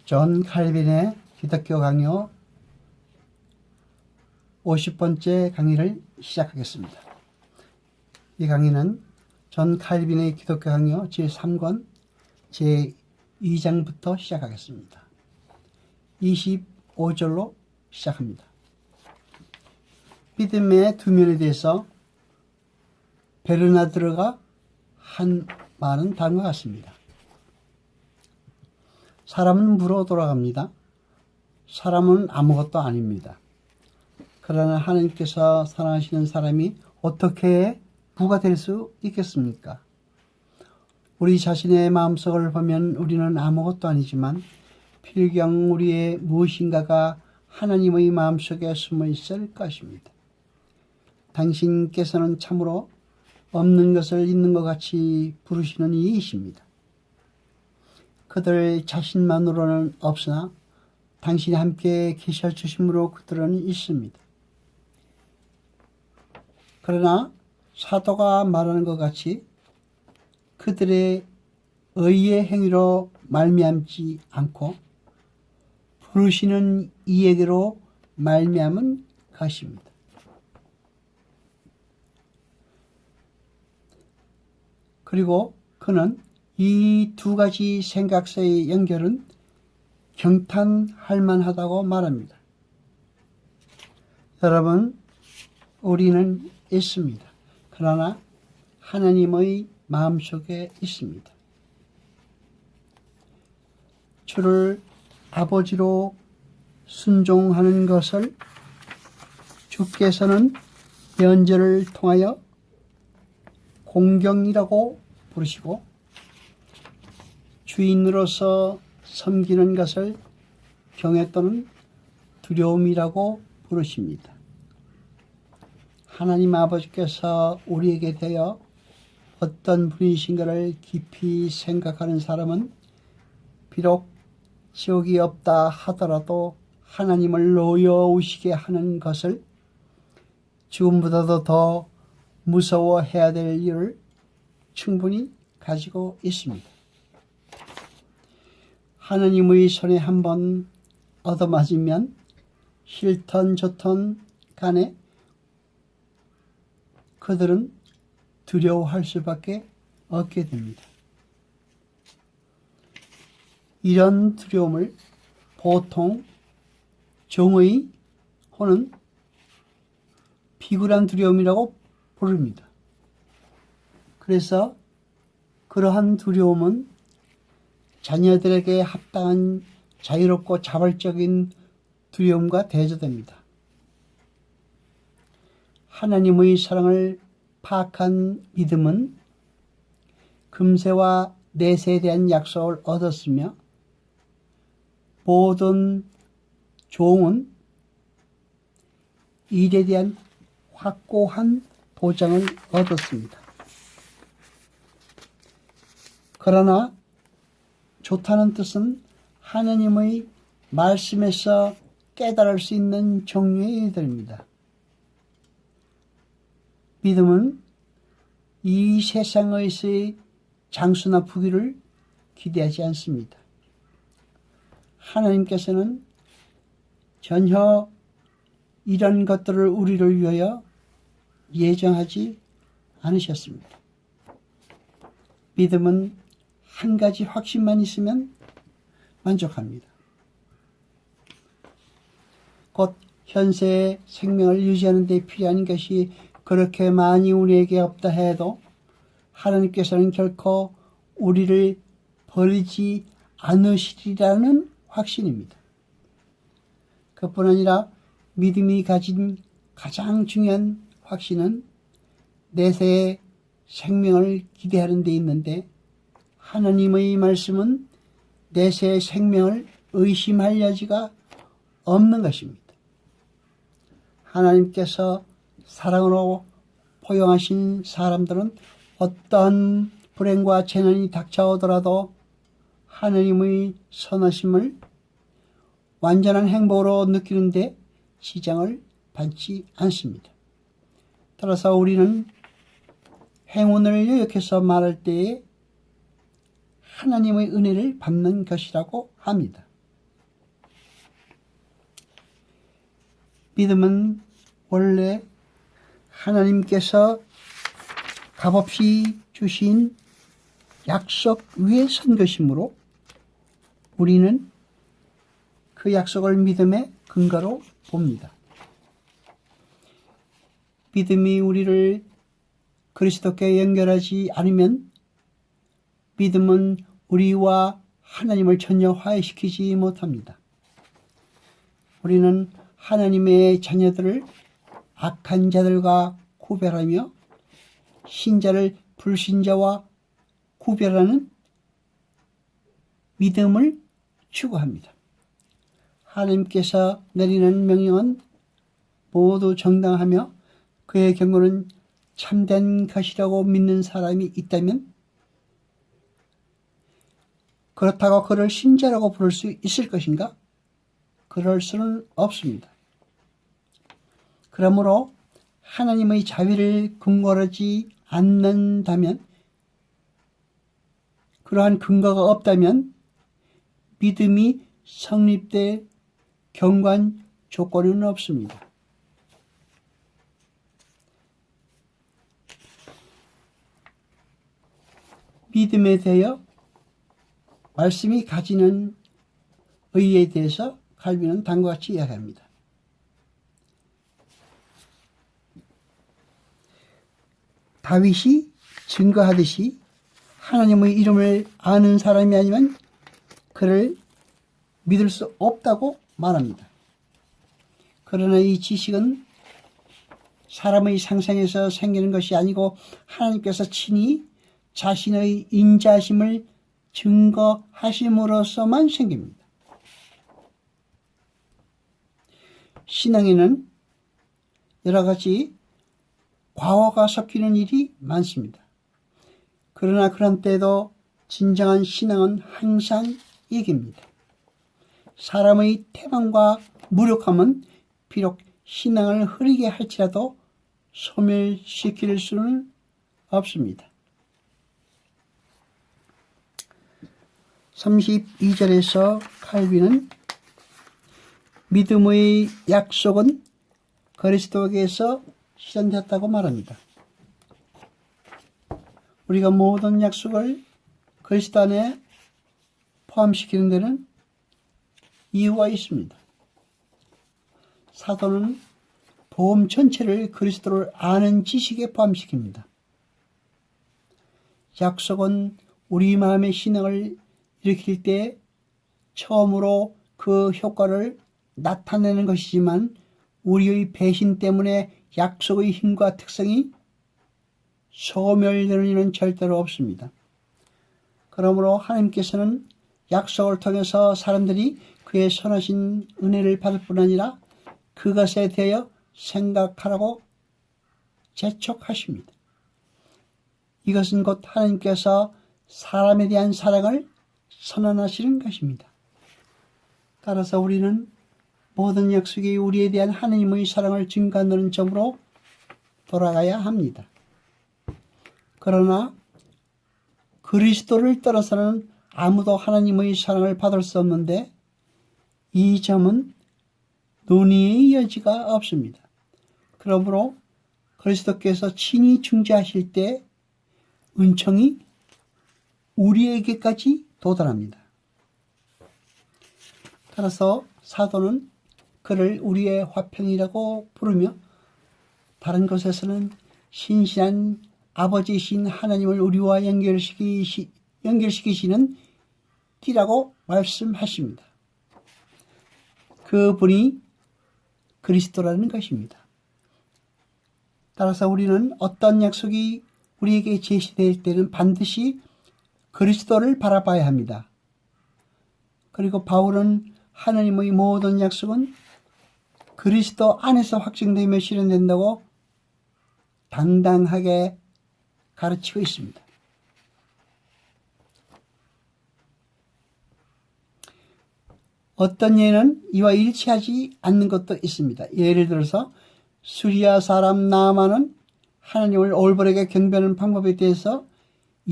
존 칼빈의 기독교 강요 50번째 강의를 시작하겠습니다. 이 강의는 존 칼빈의 기독교 강요 제3권 제2장부터 시작하겠습니다. 25절로 시작합니다. 믿음의 두 면에 대해서 베르나드르가 한 말은 다음과 같습니다. 사람은 무로 돌아갑니다. 사람은 아무것도 아닙니다. 그러나 하나님께서 사랑하시는 사람이 어떻게 무가 될 수 있겠습니까? 우리 자신의 마음속을 보면 우리는 아무것도 아니지만 필경 우리의 무엇인가가 하나님의 마음속에 숨어 있을 것입니다. 당신께서는 참으로 없는 것을 있는 것 같이 부르시는 이이십니다. 그들 자신만으로는 없으나 당신이 함께 계셔 주심으로 그들은 있습니다. 그러나 사도가 말하는 것 같이 그들의 의의 행위로 말미암지 않고 부르시는 이에게로 말미암은 것입니다. 그리고 그는 이 두 가지 생각 사이의 연결은 경탄할 만하다고 말합니다. 여러분, 우리는 있습니다. 그러나 하나님의 마음속에 있습니다. 주를 아버지로 순종하는 것을 주께서는 연절을 통하여 공경이라고 부르시고 주인으로서 섬기는 것을 경외 또는 두려움이라고 부르십니다. 하나님 아버지께서 우리에게 대하여 어떤 분이신가를 깊이 생각하는 사람은 비록 지옥이 없다 하더라도 하나님을 노여우시게 하는 것을 죽음보다도 더 무서워해야 될 일을 충분히 가지고 있습니다. 하나님의 손에 한번 얻어맞으면 싫던 좋던 간에 그들은 두려워할 수밖에 없게 됩니다. 이런 두려움을 보통 정의 혹은 비굴한 두려움이라고 부릅니다. 그래서 그러한 두려움은 자녀들에게 합당한 자유롭고 자발적인 두려움과 대조됩니다. 하나님의 사랑을 파악한 믿음은 금세와 내세에 대한 약속을 얻었으며 모든 종은 일에 대한 확고한 보장을 얻었습니다. 그러나 좋다는 뜻은 하나님의 말씀에서 깨달을 수 있는 종류의 일들입니다. 믿음은 이 세상에서의 장수나 부귀를 기대하지 않습니다. 하나님께서는 전혀 이런 것들을 우리를 위하여 예정하지 않으셨습니다. 믿음은 한 가지 확신만 있으면 만족합니다. 곧 현세의 생명을 유지하는 데 필요한 것이 그렇게 많이 우리에게 없다 해도 하나님께서는 결코 우리를 버리지 않으시리라는 확신입니다. 그뿐 아니라 믿음이 가진 가장 중요한 확신은 내세의 생명을 기대하는 데 있는데 하나님의 말씀은 내세의 생명을 의심할 여지가 없는 것입니다. 하나님께서 사랑으로 포용하신 사람들은 어떤 불행과 재난이 닥쳐오더라도 하나님의 선하심을 완전한 행복으로 느끼는데 지장을 받지 않습니다. 따라서 우리는 행운을 요약해서 말할 때에 하나님의 은혜를 받는 것이라고 합니다. 믿음은 원래 하나님께서 값없이 주신 약속 위에 선 것이므로 우리는 그 약속을 믿음의 근거로 봅니다. 믿음이 우리를 그리스도께 연결하지 않으면 믿음은 우리와 하나님을 전혀 화해시키지 못합니다. 우리는 하나님의 자녀들을 악한 자들과 구별하며 신자를 불신자와 구별하는 믿음을 추구합니다. 하나님께서 내리는 명령은 모두 정당하며 그의 경고는 참된 것이라고 믿는 사람이 있다면 그렇다고 그를 신자라고 부를 수 있을 것인가? 그럴 수는 없습니다. 그러므로 하나님의 자비를 근거하지 않는다면, 그러한 근거가 없다면 믿음이 성립될 경관 조건은 없습니다. 믿음에 대하여 말씀이 가지는 의의에 대해서 칼빈은 다음과 같이 이야기합니다. 다윗이 증거하듯이 하나님의 이름을 아는 사람이 아니면 그를 믿을 수 없다고 말합니다. 그러나 이 지식은 사람의 상상에서 생기는 것이 아니고 하나님께서 친히 자신의 인자심을 증거하심으로써만 생깁니다. 신앙에는 여러 가지 과오가 섞이는 일이 많습니다. 그러나 그런 때에도 진정한 신앙은 항상 이깁니다. 사람의 태만과 무력함은 비록 신앙을 흐리게 할지라도 소멸시킬 수는 없습니다. 32절에서 칼빈은 믿음의 약속은 그리스도에게서 실현되었다고 말합니다. 우리가 모든 약속을 그리스도 안에 포함시키는 데는 이유가 있습니다. 사도는 복음 전체를 그리스도를 아는 지식에 포함시킵니다. 약속은 우리 마음의 신앙을 일으킬 때 처음으로 그 효과를 나타내는 것이지만 우리의 배신 때문에 약속의 힘과 특성이 소멸되는 일은 절대로 없습니다. 그러므로 하나님께서는 약속을 통해서 사람들이 그의 선하신 은혜를 받을 뿐 아니라 그것에 대하여 생각하라고 재촉하십니다. 이것은 곧 하나님께서 사람에 대한 사랑을 선언하시는 것입니다. 따라서 우리는 모든 약속이 우리에 대한 하나님의 사랑을 증거하는 점으로 돌아가야 합니다. 그러나 그리스도를 떠나서는 아무도 하나님의 사랑을 받을 수 없는데 이 점은 논의의 여지가 없습니다. 그러므로 그리스도께서 친히 중재하실 때 은총이 우리에게까지 도달합니다. 따라서 사도는 그를 우리의 화평이라고 부르며 다른 곳에서는 신실한 아버지이신 하나님을 우리와 연결시키시는 띠라고 말씀하십니다. 그분이 그리스도라는 것입니다. 따라서 우리는 어떤 약속이 우리에게 제시될 때는 반드시 그리스도를 바라봐야 합니다. 그리고 바울은 하나님의 모든 약속은 그리스도 안에서 확증되며 실현된다고 당당하게 가르치고 있습니다. 어떤 예는 이와 일치하지 않는 것도 있습니다. 예를 들어서 수리아 사람 나아만은 하나님을 올바르게 경배하는 방법에 대해서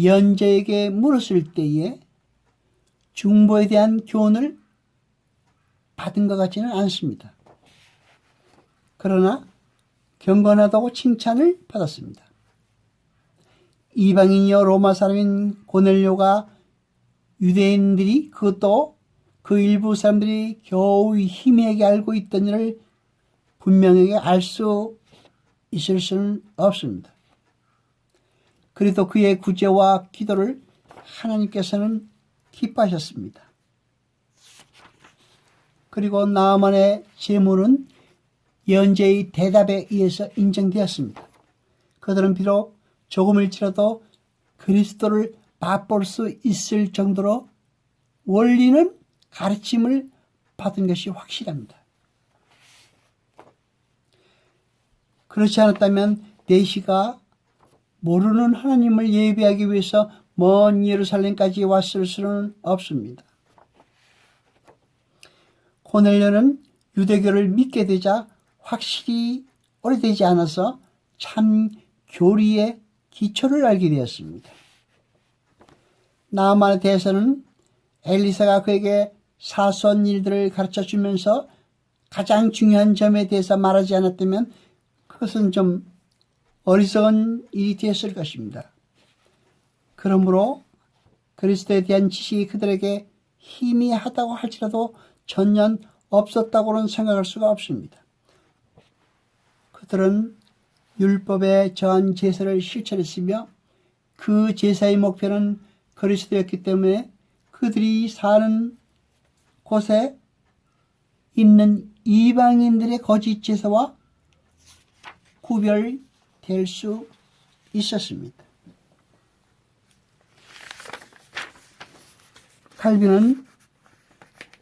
연제에게 물었을 때에 중보에 대한 교훈을 받은 것 같지는 않습니다. 그러나 경건하다고 칭찬을 받았습니다. 이방인이여 로마 사람인 고넬료가 유대인들이 그것도 그 일부 사람들이 겨우 희미하게 알고 있던 일을 분명하게 알 수 있을 수는 없습니다. 그래도 그의 구제와 기도를 하나님께서는 기뻐하셨습니다. 그리고 나아만의 제물은 예언자의 대답에 의해서 인정되었습니다. 그들은 비록 조금일지라도 그리스도를 맛볼 수 있을 정도로 원리는 가르침을 받은 것이 확실합니다. 그렇지 않았다면 내시가 모르는 하나님을 예배하기 위해서 먼 예루살렘까지 왔을 수는 없습니다. 고넬료는 유대교를 믿게 되자 확실히 오래되지 않아서 참 교리의 기초를 알게 되었습니다. 나아만에 대해서는 엘리사가 그에게 사소한 일들을 가르쳐주면서 가장 중요한 점에 대해서 말하지 않았다면 그것은 좀 어리석은 일이 되었을 것입니다. 그러므로 그리스도에 대한 지식이 그들에게 희미하다고 할지라도 전혀 없었다고는 생각할 수가 없습니다. 그들은 율법에 저한 제사를 실천했으며 그 제사의 목표는 그리스도였기 때문에 그들이 사는 곳에 있는 이방인들의 거짓 제사와 구별될 수 있었습니다. 칼빈은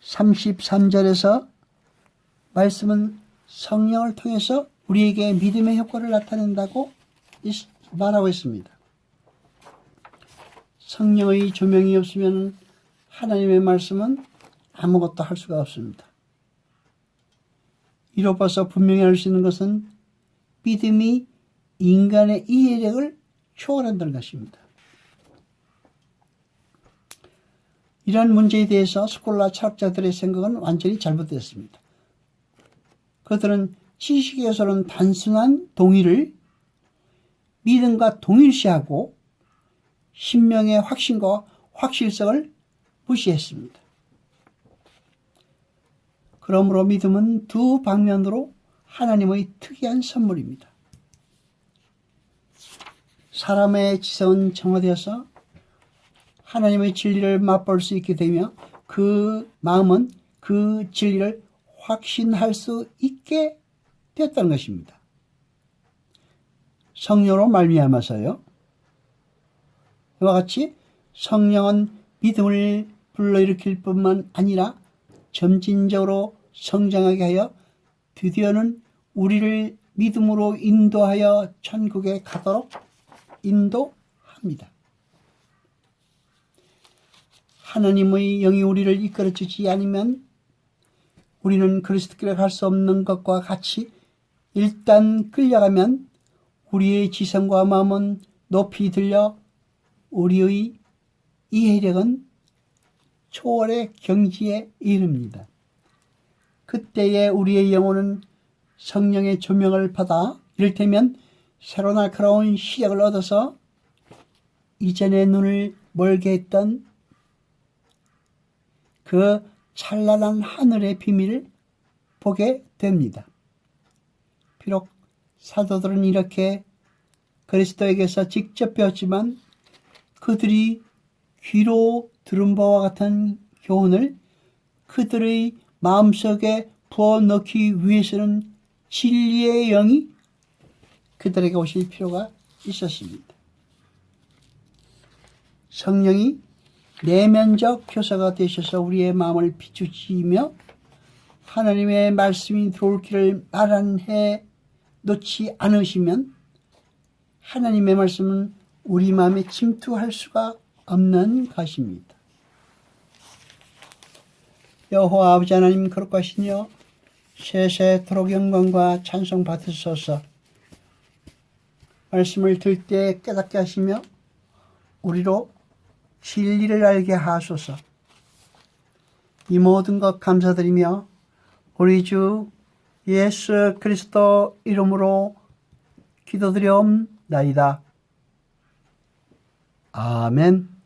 33절에서 말씀은 성령을 통해서 우리에게 믿음의 효과를 나타낸다고 말하고 있습니다. 성령의 조명이 없으면 하나님의 말씀은 아무것도 할 수가 없습니다. 이로써 분명히 알 수 있는 것은 믿음이 인간의 이해력을 초월한다는 것입니다. 이러한 문제에 대해서 스콜라 철학자들의 생각은 완전히 잘못되었습니다. 그들은 지식에서는 단순한 동의를 믿음과 동일시하고 신명의 확신과 확실성을 무시했습니다. 그러므로 믿음은 두 방면으로 하나님의 특이한 선물입니다. 사람의 지성은 정화되어서 하나님의 진리를 맛볼 수 있게 되며 그 마음은 그 진리를 확신할 수 있게 되었다는 것입니다. 성령으로 말미암아서요. 이와 같이 성령은 믿음을 불러일으킬 뿐만 아니라 점진적으로 성장하게 하여 드디어는 우리를 믿음으로 인도하여 천국에 가도록 인도합니다. 하나님의 영이 우리를 이끌어주지 않으면 우리는 그리스도께로 갈 수 없는 것과 같이 일단 끌려가면 우리의 지성과 마음은 높이 들려 우리의 이해력은 초월의 경지에 이릅니다. 그때에 우리의 영혼은 성령의 조명을 받아 이를테면 새로 날카로운 시력을 얻어서 이전에 눈을 멀게 했던 그 찬란한 하늘의 비밀을 보게 됩니다. 비록 사도들은 이렇게 그리스도에게서 직접 배웠지만 그들이 귀로 들은 바와 같은 교훈을 그들의 마음속에 부어넣기 위해서는 진리의 영이 그들에게 오실 필요가 있었습니다. 성령이 내면적 교사가 되셔서 우리의 마음을 비추시며 하나님의 말씀이 들어올 길을 마련해 놓지 않으시면 하나님의 말씀은 우리 마음에 침투할 수가 없는 것입니다. 여호와 아버지 하나님 거룩하시며 세세토록 영광과 찬송 받으소서. 말씀을 들 때 깨닫게 하시며 우리로 진리를 알게 하소서. 이 모든 것 감사드리며 우리 주 예수 그리스도 이름으로 기도드리옵나이다. 아멘.